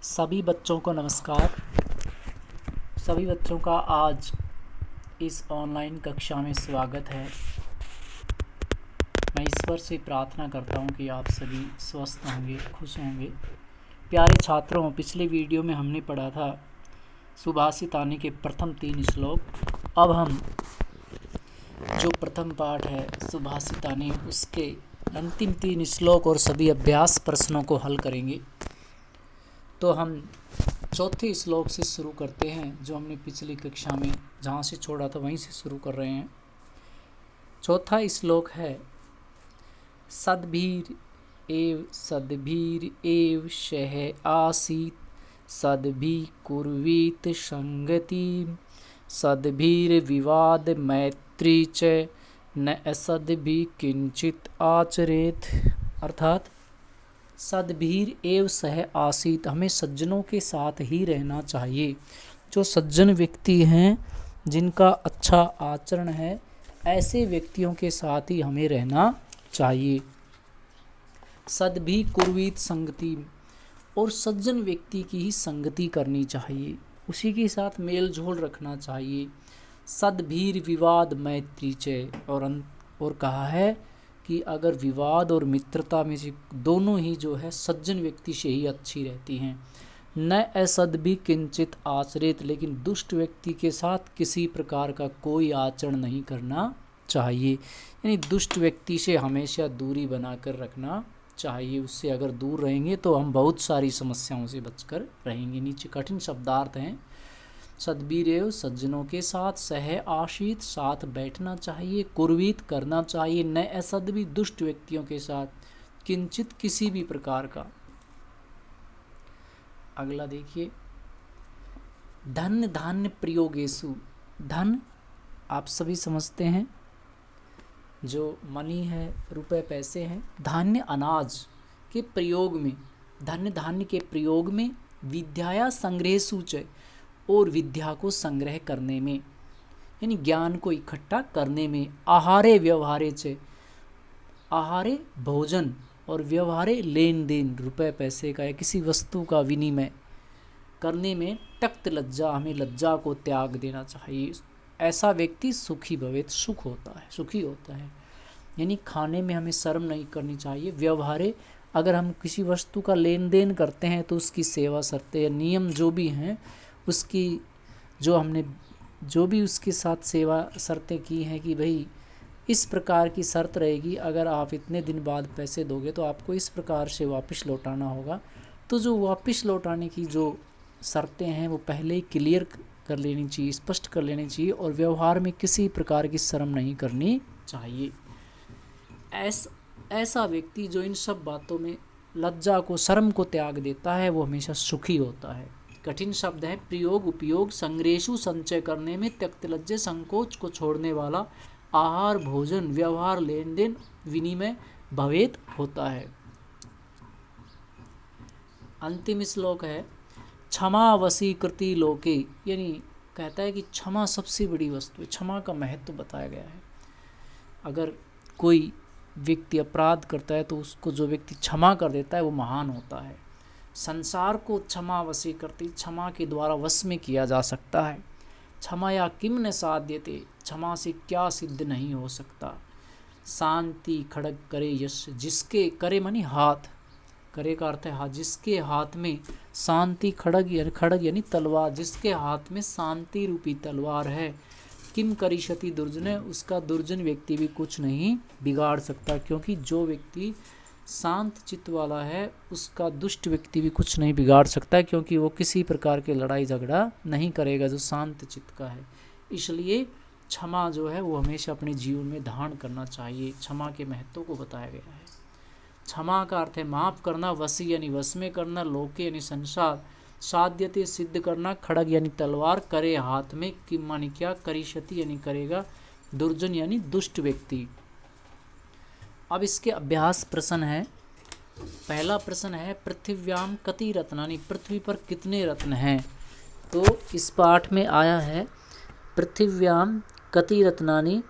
सभी बच्चों को नमस्कार। सभी बच्चों का आज इस ऑनलाइन कक्षा में स्वागत है। मैं ईश्वर से प्रार्थना करता हूं कि आप सभी स्वस्थ होंगे, खुश होंगे। प्यारे छात्रों, पिछले वीडियो में हमने पढ़ा था सुभाषितानी के प्रथम 3 श्लोक। अब हम जो प्रथम पाठ है सुभाषितानी, उसके अंतिम 3 श्लोक और सभी अभ्यास प्रश्नों को हल करेंगे। तो हम चौथे श्लोक से शुरू करते हैं, जो हमने पिछली कक्षा में जहाँ से छोड़ा था वहीं से शुरू कर रहे हैं। चौथा श्लोक है सद्भिर एव शह आसीत सद्भि कुर्वीत संगति सद्भिर विवाद मैत्री च न असद्भि किंचित आचरेत। अर्थात सद्भीर एव सह आसीत, हमें सज्जनों के साथ ही रहना चाहिए। जो सज्जन व्यक्ति हैं, जिनका अच्छा आचरण है, ऐसे व्यक्तियों के साथ ही हमें रहना चाहिए। सद्भि कुर्वीत संगति, और सज्जन व्यक्ति की ही संगति करनी चाहिए, उसी के साथ मेल जोल रखना चाहिए। सद्भीर विवाद मैत्री च, और कहा है कि अगर विवाद और मित्रता में से दोनों ही जो है सज्जन व्यक्ति से ही अच्छी रहती हैं। न असद्भि किंचित आचरेत, लेकिन दुष्ट व्यक्ति के साथ किसी प्रकार का कोई आचरण नहीं करना चाहिए। यानी दुष्ट व्यक्ति से हमेशा दूरी बनाकर रखना चाहिए। उससे अगर दूर रहेंगे तो हम बहुत सारी समस्याओं से बचकर रहेंगे। नीचे कठिन शब्दार्थ हैं। सद्भिरेव, सज्जनों के साथ, सह आशीत, साथ बैठना चाहिए, कुर्वीत, करना चाहिए, न असद्भि, दुष्ट व्यक्तियों के साथ, किंचित, किसी भी प्रकार का। अगला देखिए, धन धान्य प्रयोगेषु, धन आप सभी समझते हैं, जो मनी है, रुपए पैसे हैं। धान्य अनाज के प्रयोग में, धन्य धान्य के प्रयोग में, विद्याया संग्रहेषु च, और विद्या को संग्रह करने में, यानी ज्ञान को इकट्ठा करने में। आहारे व्यवहारे च, आहारे भोजन और व्यवहारे लेन देन, रुपए पैसे का या किसी वस्तु का विनिमय करने में। त्यक्त लज्जा, हमें लज्जा को त्याग देना चाहिए। ऐसा व्यक्ति सुखी भवेत, सुख होता है, सुखी होता है। यानी खाने में हमें शर्म नहीं करनी चाहिए। व्यवहारे, अगर हम किसी वस्तु का लेन देन करते हैं तो उसकी सेवा शर्तें या नियम जो भी हैं, उसकी जो भी उसके साथ सेवा शर्तें की हैं कि भाई इस प्रकार की शर्त रहेगी, अगर आप इतने दिन बाद पैसे दोगे तो आपको इस प्रकार से वापस लौटाना होगा। तो जो वापस लौटाने की जो शर्तें हैं वो पहले ही क्लियर कर लेनी चाहिए, स्पष्ट कर लेनी चाहिए, और व्यवहार में किसी प्रकार की शर्म नहीं करनी चाहिए। ऐसा व्यक्ति जो इन सब बातों में लज्जा को, शर्म को त्याग देता है, वो हमेशा सुखी होता है। कठिन शब्द है प्रयोग उपयोग। संग्रहेषु, संचय करने में, त्यक्त लज्जे, संकोच को छोड़ने वाला, आहार भोजन, व्यवहार लेन देन, विनिमय, भवेत होता है। अंतिम श्लोक है क्षमा वशीकृति लोके, यानी कहता है कि क्षमा सबसे बड़ी वस्तु है। क्षमा का महत्व बताया गया है। अगर कोई व्यक्ति अपराध करता है तो उसको जो व्यक्ति क्षमा कर देता है वो महान होता है। संसार को क्षमा वशी करती, क्षमा के द्वारा वश में किया जा सकता है। क्षमा या किम न साध्यते, क्षमा से क्या सिद्ध नहीं हो सकता। शांति खड़ग करे यश, जिसके, करे मानी हाथ, करे का अर्थ है हाथ, जिसके हाथ में शांति, खड़ग यानी तलवार, जिसके हाथ में शांति रूपी तलवार है। किम करिष्यति दुर्जन, उसका दुर्जन व्यक्ति भी कुछ नहीं बिगाड़ सकता, क्योंकि जो व्यक्ति शांत चित्त वाला है उसका दुष्ट व्यक्ति भी कुछ नहीं बिगाड़ सकता, क्योंकि वो किसी प्रकार के लड़ाई झगड़ा नहीं करेगा जो शांत चित्त का है। इसलिए क्षमा जो है वो हमेशा अपने जीवन में धारण करना चाहिए। क्षमा के महत्व को बताया गया है। क्षमा का अर्थ है माफ करना, वशी यानी वश में करना, लोके यानी संसार, साध्यते सिद्ध करना, खड़ग यानी तलवार, करे हाथ में, किम मानी क्या, करिष्यति यानी करेगा, दुर्जन यानी दुष्ट व्यक्ति। अब इसके अभ्यास प्रश्न है। पहला प्रश्न है पृथिव्याम कति रत्नानि, पृथ्वी पर कितने रत्न हैं। तो इस पाठ में आया है पृथिव्याम कति रत्नानि,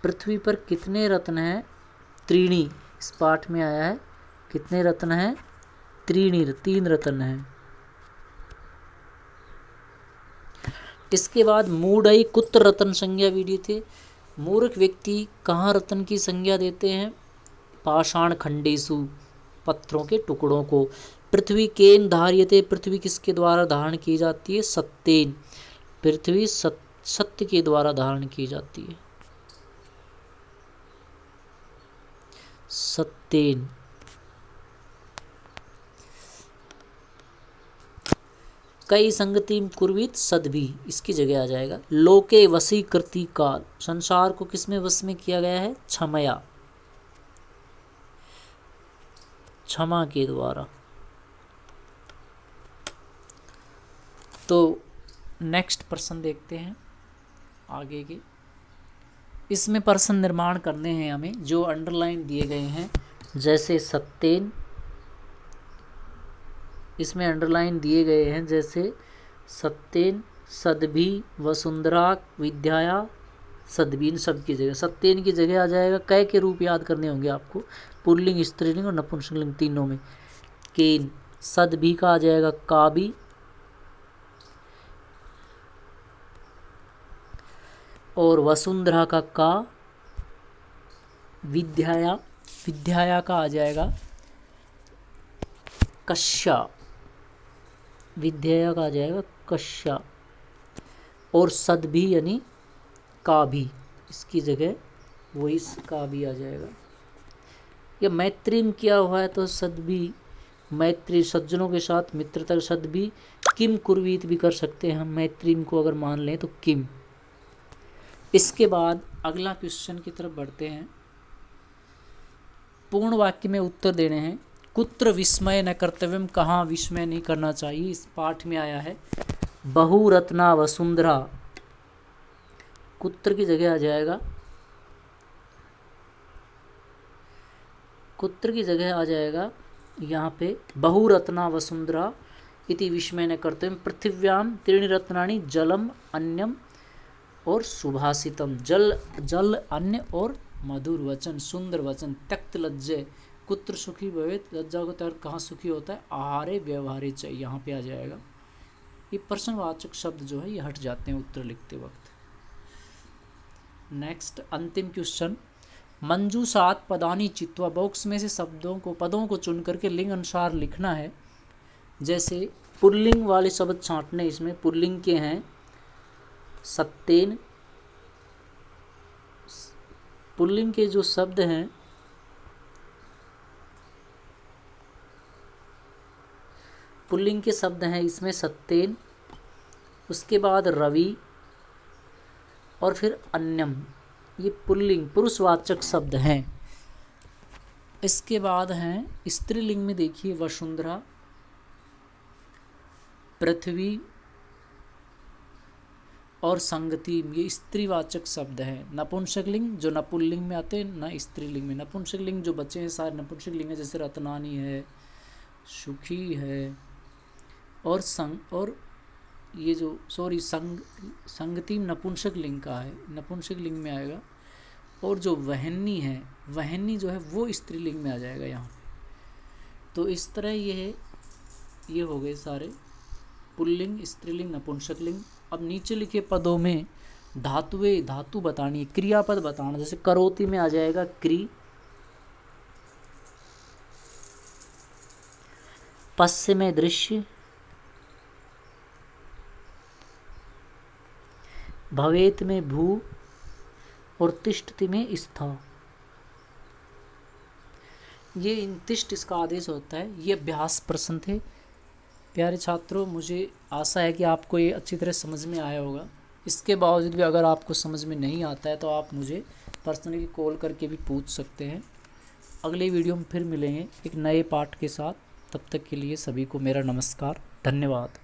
पृथ्वी पर कितने रत्न हैं। त्रीणी, इस पाठ में आया है कितने रत्न हैं, त्रीणी, 3 रत्न हैं। इसके बाद मूढ़ई कुत्र रतन संज्ञा विधि थे। मूर्ख व्यक्ति कहाँ रतन की संज्ञा देते हैं? पाषाण खंडेशु, पत्थरों के टुकड़ों को। पृथ्वी केन धार्यते, पृथ्वी किसके द्वारा धारण की जाती है? सत्येन, पृथ्वी सत्य के द्वारा धारण की जाती है। सत्येन। कई संगतिम कुर्वीत सदभी, इसकी जगह आ जाएगा लोके वशीकृति काल, संसार को किसमें वश में किया गया है? क्षमया, क्षमा के द्वारा। तो नेक्स्ट प्रश्न देखते हैं आगे के। इसमें प्रश्न निर्माण करने हैं हमें, जो अंडरलाइन दिए गए हैं, जैसे सत्येन, इसमें अंडरलाइन दिए गए हैं जैसे सत्येन, सदभी, वसुंधरा, विद्याया, सदभी, इन सब की जगह सत्येन की जगह आ जाएगा। कै के रूप याद करने होंगे आपको, पुल्लिंग, स्त्रीलिंग और नपुंसकलिंग तीनों में। केन। सदभी का आ जाएगा काबी, और वसुंधरा का का। विद्याया, विद्याया का आ जाएगा कश्या, विद्याया का आ जाएगा कश्या। और सदभी यानी का भी, इसकी जगह वही का भी आ जाएगा। या मैत्री में किया हुआ है तो सदभी, मैत्री सज्जनों के साथ मित्रता, सदभी। किम कुर्वीत भी कर सकते हैं हम, मैत्री को अगर मान लें तो किम। इसके बाद अगला क्वेश्चन की तरफ बढ़ते हैं। पूर्ण वाक्य में उत्तर देने हैं। कुत्र विस्मय न कर्तव्यम, कहाँ विस्मय नहीं करना चाहिए, इस पाठ में आया है। बहुरत्ना वसुंधरा, कुत्र की जगह आ जाएगा, कुत्र की जगह आ जाएगा यहाँ पे बहुरत्ना वसुंधरा इति विस्मय न कर्तव्यम। पृथिव्याम त्रीणि रत्नानि जलम अन्यम और सुभाषितम, जल, जल, अन्न और मधुर वचन, सुंदर वचन। त्यक्त लज्जे, कुत्र सुखी भवेत, लज्जा को त्याग कहाँ सुखी होता है? आहारे व्यवहारे चाहिए, यहाँ पे आ जाएगा। ये प्रश्नवाचक शब्द जो है ये हट जाते हैं उत्तर लिखते वक्त। नेक्स्ट अंतिम क्वेश्चन। मंजू 7 पदानी चित्वा, बॉक्स में से शब्दों को, पदों को चुन करके लिंग अनुसार लिखना है। जैसे पुल्लिंग वाले शब्द छांटने, इसमें पुल्लिंग के हैं सत्येन। पुल्लिंग के जो शब्द हैं, पुल्लिंग के शब्द हैं इसमें सत्येन, उसके बाद रवि और फिर अन्यम, ये पुल्लिंग पुरुषवाचक शब्द हैं। इसके बाद हैं स्त्रीलिंग में, देखिए वसुंधरा, पृथ्वी और संगति, ये स्त्रीवाचक शब्द हैं। नपुंसकलिंग जो नपुल्लिंग में आते हैं, न स्त्रीलिंग में। नपुंसकलिंग जो बचे हैं सारे नपुंसकलिंग है, जैसे रत्नानी है, सुखी है, और और ये जो संगति नपुंसकलिंग का है, नपुंसकलिंग में आएगा। और जो वहन्नी है, वहन्नी जो है वो स्त्रीलिंग में आ जाएगा यहाँ पे। तो इस तरह ये हो गए सारे पुल्लिंग, स्त्रीलिंग, नपुंसकलिंग। अब नीचे लिखे पदों में धातु बतानी है, क्रियापद बताना। जैसे करोति में आ जाएगा क्री, पश्य में दृश्य, भवेत में भू, और तिष्ठति में स्था। ये तिष्ठ इसका आदेश होता है। ये अभ्यास प्रश्न थे। प्यारे छात्रों, मुझे आशा है कि आपको ये अच्छी तरह समझ में आया होगा। इसके बावजूद भी अगर आपको समझ में नहीं आता है तो आप मुझे पर्सनली कॉल करके भी पूछ सकते हैं। अगले वीडियो में फिर मिलेंगे एक नए पाठ के साथ। तब तक के लिए सभी को मेरा नमस्कार, धन्यवाद।